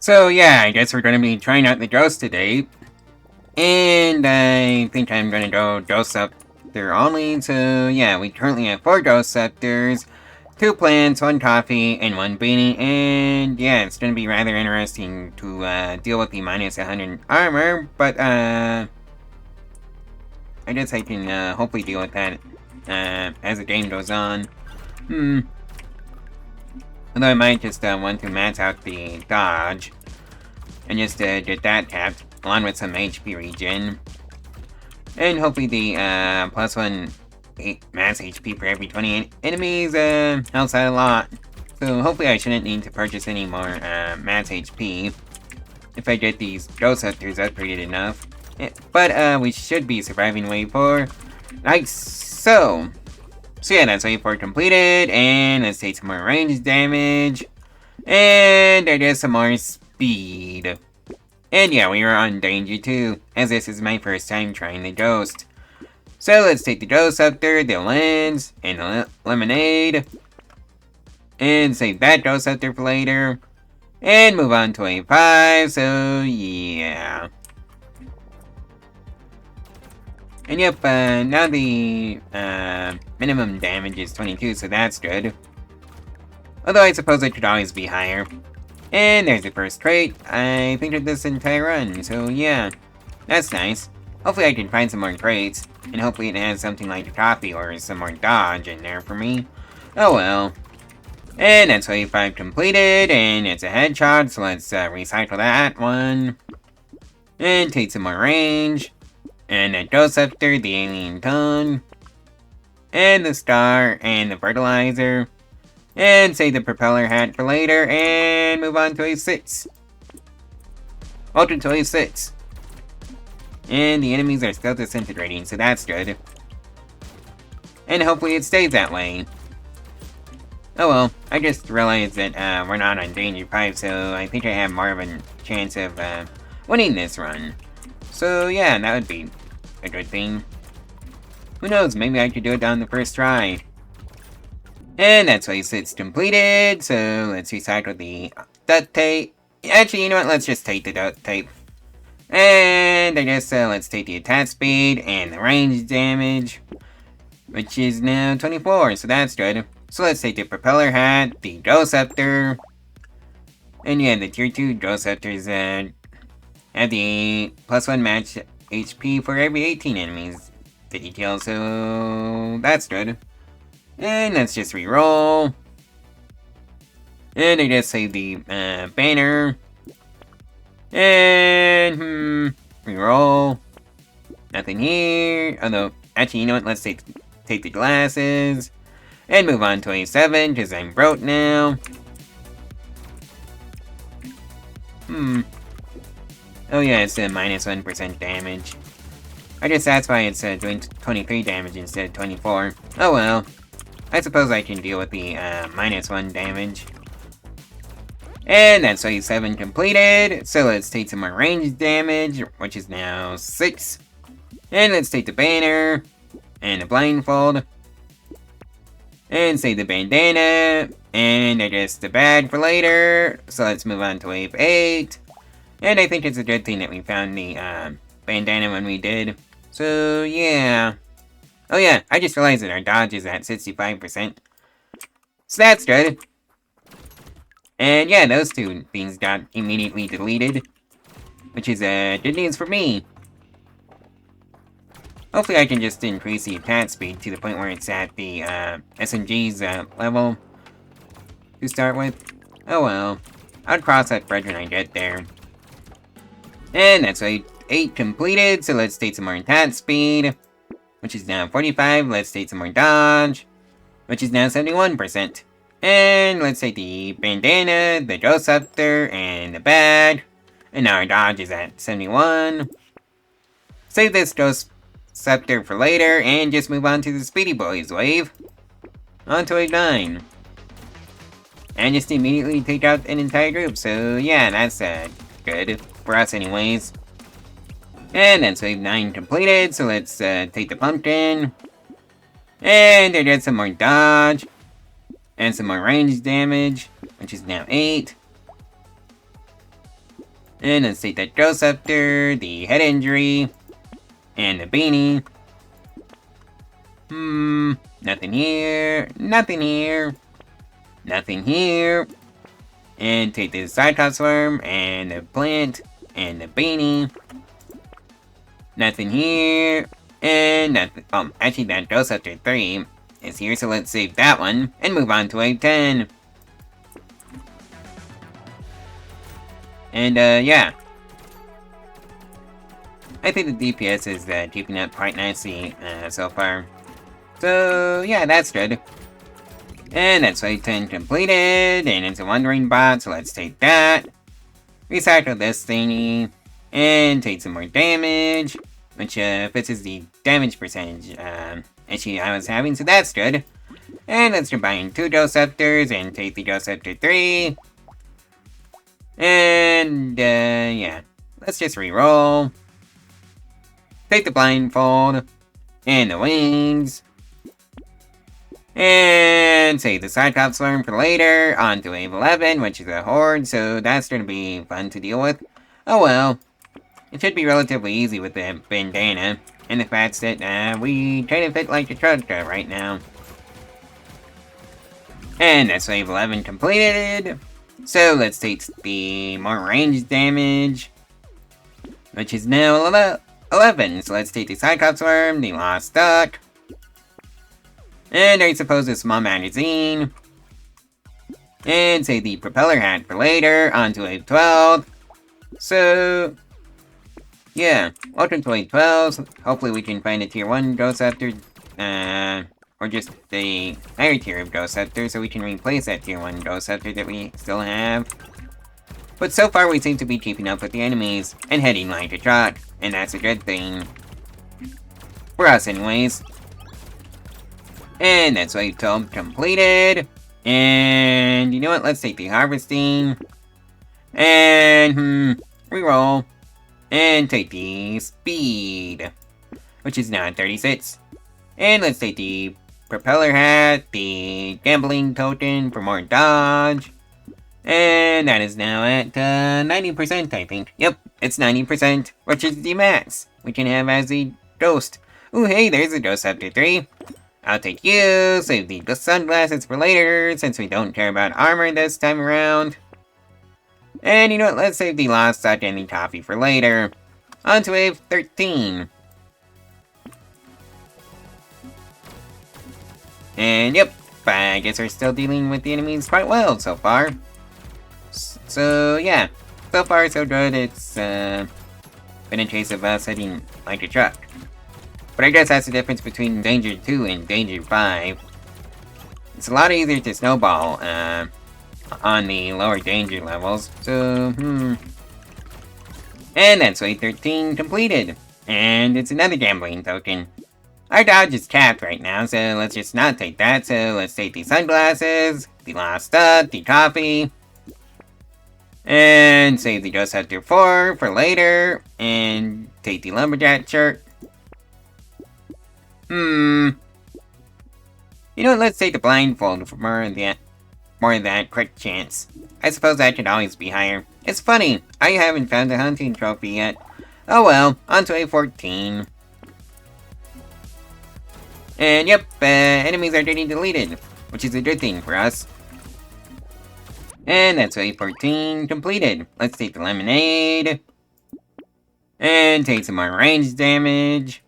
So yeah, I guess we're gonna be trying out the ghost today. And I think I'm gonna go ghost scepter only. So yeah, we currently have 4 ghost scepters, 2 plants, 1 coffee, and 1 beanie. And yeah, it's gonna be rather interesting to deal with the minus 100 armor. But I guess I can hopefully deal with that as the game goes on. Although I might just want to max out the dodge and just get that tapped, along with some HP regen. And hopefully the plus 1 max HP for every 20 enemies helps out a lot. So hopefully I shouldn't need to purchase any more max HP if I get these ghost hunters upgraded enough. But we should be surviving wave 4. Like so. So yeah, that's wave 4 completed, and let's take some more range damage. And I guess some more speed. And yeah, we are on danger too, as this is my first time trying the ghost. So let's take the ghost scepter, the lens, and the lemonade. And save that ghost scepter for later. And move on to wave 5, so yeah. And yep, now the minimum damage is 22, so that's good. Although I suppose it could always be higher. And there's the first crate. I think of this entire run, so yeah. That's nice. Hopefully I can find some more crates, and hopefully it has something like a coffee or some more dodge in there for me. Oh well. And that's wave 5 completed, and it's a headshot, so let's recycle that one. And take some more range. And a ghost scepter, the alien tongue. And the star, and the fertilizer. And save the propeller hat for later, and move on to wave 6. Ultra to wave 6. And the enemies are still disintegrating, so that's good. And hopefully it stays that way. Oh well, I just realized that we're not on Danger 5, so I think I have more of a chance of winning this run. So yeah, that would be a good thing. Who knows, maybe I could do it on the first try. And that's wave 6 completed, so let's recycle the duct tape. Actually, you know what, let's just take the duct tape. And I guess let's take the attack speed and the range damage, which is now 24, so that's good. So let's take the propeller hat, the ghost scepter, and yeah, the tier 2 ghost scepters have the plus 1 match HP for every 18 enemies that you kill, so that's good. And let's just reroll. And I just save the banner. And reroll. Nothing here. Although, actually, you know what? Let's take the glasses. And move on to A7, because I'm broke now. Oh yeah, it's minus 1% damage. I guess that's why it's doing 23 damage instead of 24. Oh well. I suppose I can deal with the minus 1 damage. And that's wave 7 completed. So let's take some more range damage, which is now 6. And let's take the banner and the blindfold. And save the bandana. And I guess the bag for later. So let's move on to wave 8. And I think it's a good thing that we found the bandana when we did. So yeah. Oh yeah, I just realized that our dodge is at 65%. So that's good. And yeah, those 2 things got immediately deleted. Which is good news for me. Hopefully I can just increase the attack speed to the point where it's at the SMG's level to start with. Oh well. I'll cross that bridge when I get there. And that's wave 8 completed, so let's take some more attack speed, which is now 45. Let's take some more dodge, which is now 71%. And let's take the bandana, the ghost scepter, and the bag. And now our dodge is at 71. Save this ghost scepter for later, and just move on to the Speedy Boys wave. On to wave 9. And just immediately take out an entire group, so yeah, that's good. For us anyways. And that's wave 9 completed, so let's take the pumpkin. And I get some more dodge. And some more range damage, which is now 8. And let's take that Ghost Scepter, the head injury, and the beanie. Nothing here, nothing here, nothing here. And take the Cyclops worm, and the plant, and the beanie. Nothing here, and nothing. Actually, that Ghost Scepter 3 is here, so let's save that one, and move on to wave 10. And, yeah. I think the DPS is keeping up quite nicely so far. So, yeah, that's good. And that's wave 10 completed, and it's a Wandering Bot, so let's take that. Recycle this thingy, and take some more damage, which fixes the damage percentage issue I was having, so that's good. And let's combine 2 Ghost Scepters and take the Ghost Scepter 3. And, yeah. Let's just reroll. Take the blindfold. And the wings. And save the Cyclops worm for later. On to wave 11, which is a horde, so that's gonna be fun to deal with. Oh well. It should be relatively easy with the bandana. And the fact that we kind of fit like a truck right now. And that's wave 11 completed. So let's take the more ranged damage, which is now 11. So let's take the Cyclops worm, the Lost Duck, and I suppose a small magazine, and say the propeller hat for later, onto wave 12. So, yeah, welcome to wave 12. Hopefully we can find a tier 1 Ghost Scepter, or just the higher tier of Ghost Scepter, so we can replace that tier 1 Ghost Scepter that we still have. But so far we seem to be keeping up with the enemies, and heading like a trot, and that's a good thing. For us anyways. And that's wave 12 completed. And you know what, let's take the harvesting. And, reroll. And take the speed, which is now at 36. And let's take the propeller hat, the gambling token for more dodge, and that is now at 90%, I think. Yep, it's 90%, which is the max we can have as the ghost. Ooh, hey, there's a Ghost Scepter 3. I'll take you, save the sunglasses for later, since we don't care about armor this time around. And you know what, let's save the Lost Duck and the coffee for later. On to wave 13. And yep, I guess we're still dealing with the enemies quite well so far. So yeah, so far so good. It's been a case of us heading like a truck. But I guess that's the difference between Danger 2 and Danger 5. It's a lot easier to snowball on the lower danger levels. So, And that's wave 13 completed. And it's another gambling token. Our dodge is capped right now, so let's just not take that. So let's take the sunglasses, the Lost Duck, the coffee, and save the Ghost Scepter 4 for later, and take the lumberjack shirt. You know what, let's take the blindfold for more of that quick chance. I suppose that could always be higher. It's funny, I haven't found a hunting trophy yet. Oh well, on to A14. And yep, enemies are getting deleted, which is a good thing for us. And that's wave 14 completed. Let's take the lemonade. And take some more range damage,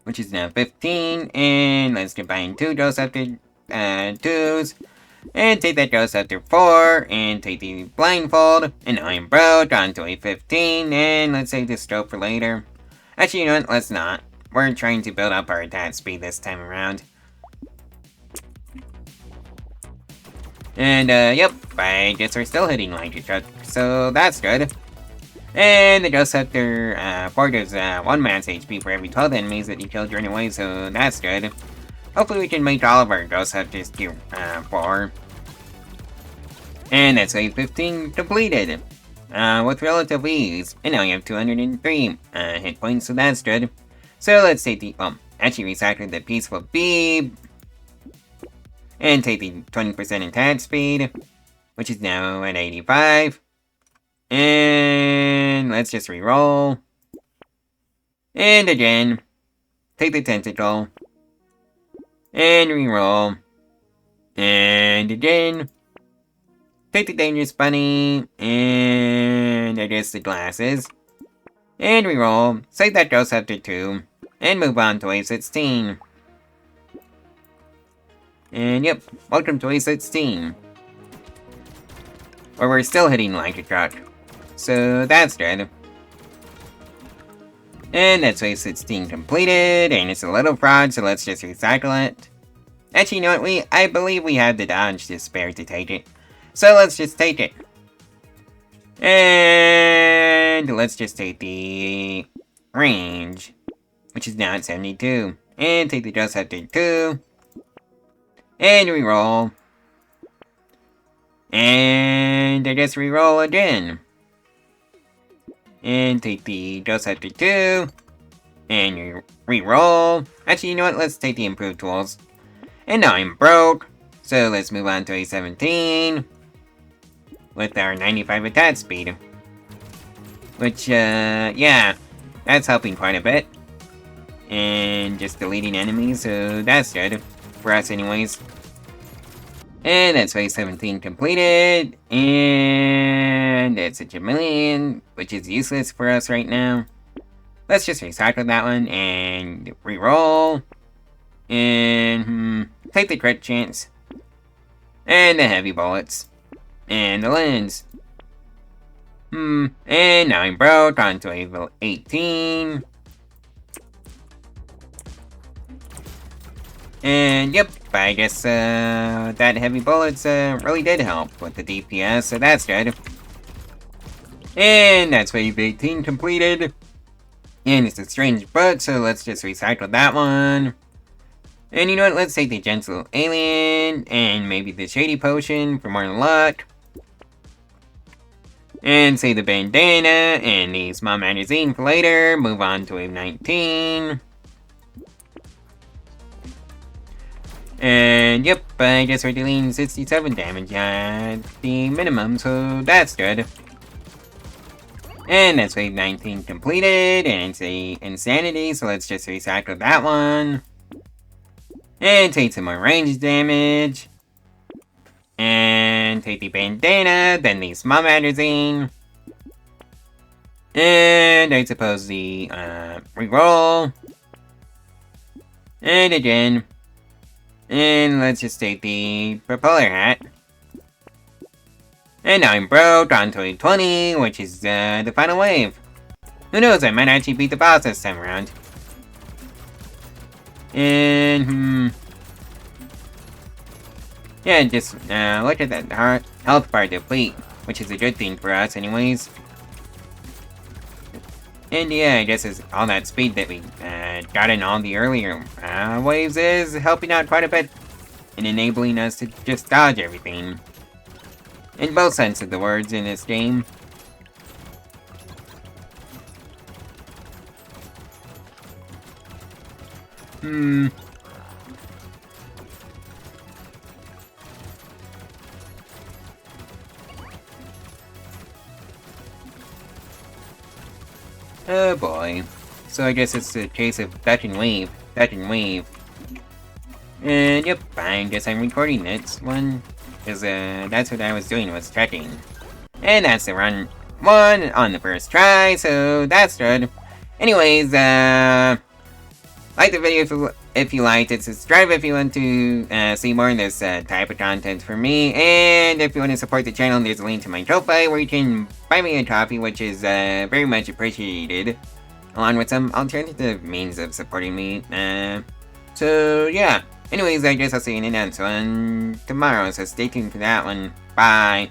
which is now 15. And let's combine 2 Ghost Scepter 2s. And take that Ghost Scepter 4. And take the blindfold. And I am broke. On to wave 15. And let's save this stroke for later. Actually, you know what? Let's not. We're trying to build up our attack speed this time around. And, yep, I guess we're still hitting like a truck, so that's good. And the Ghost Scepter 4 gives 1 max HP for every 12 enemies that you kill during a wave, so that's good. Hopefully we can make all of our Ghost Scepters tier 4. And that's wave 15 completed. With relative ease. And now you have 203 hit points, so that's good. So let's take the, actually recycle the Peaceful Bee. And take the 20% attack speed, which is now at 85. And let's just reroll. And again, take the tentacle. And reroll. And again, take the dangerous bunny. And I guess the glasses. And reroll. Save that ghost scepter too. And move on to wave 16. And yep, welcome to wave 16. Or we're still hitting like a truck. So that's good. And that's wave 16 completed, and it's a little fraud, so let's just recycle it. Actually, you know what, I believe we have the dodge to spare to take it. So let's just take it. And let's just take the range, which is now at 72. And take the just after 2. And reroll. And I guess reroll again. And take the just after 2. And reroll. Actually, you know what? Let's take the improved tools. And now I'm broke. So let's move on to a 17. With our 95 attack speed. Which, yeah. That's helping quite a bit. And just deleting enemies, so that's good. For us anyways. And that's phase 17 completed, and it's a Jamillion, which is useless for us right now. Let's just recycle that one, and reroll, and take the crit chance, and the heavy bullets, and the lens. And now I'm broke, on to level 18. And yep, I guess that heavy bullets really did help with the DPS, so that's good. And that's wave 18 completed. And it's a strange butt, so let's just recycle that one. And you know what, let's take the gentle alien, and maybe the shady potion for more luck. And save the bandana, and the small magazine for later, move on to wave 19. And yep, I guess we're dealing 67 damage at the minimum, so that's good. And that's wave 19 completed, and it's a insanity, so let's just recycle that one. And take some more range damage. And take the bandana, then the small magazine. And I suppose the reroll. And again. And let's just take the propeller hat. And now I'm broke, on to wave 20, which is the final wave. Who knows, I might actually beat the boss this time around. And, yeah, just look at that health bar deplete, which is a good thing for us anyways. And yeah, I guess it's all that speed that we got in all the earlier waves is helping out quite a bit in enabling us to just dodge everything. In both senses of the words in this game. Oh boy. So I guess it's a case of dodge and wave. And yep, I guess I'm recording this one. Because that's what I was doing, was checking. And that's the run 1 on the first try, so that's good. Anyways, like the video if you liked it, subscribe if you want to see more of this type of content from me, and if you want to support the channel, there's a link to my Ko-Fi where you can buy me a coffee, which is very much appreciated, along with some alternative means of supporting me. So yeah, anyways, I guess I'll see you in the next one tomorrow, so stay tuned for that one. Bye!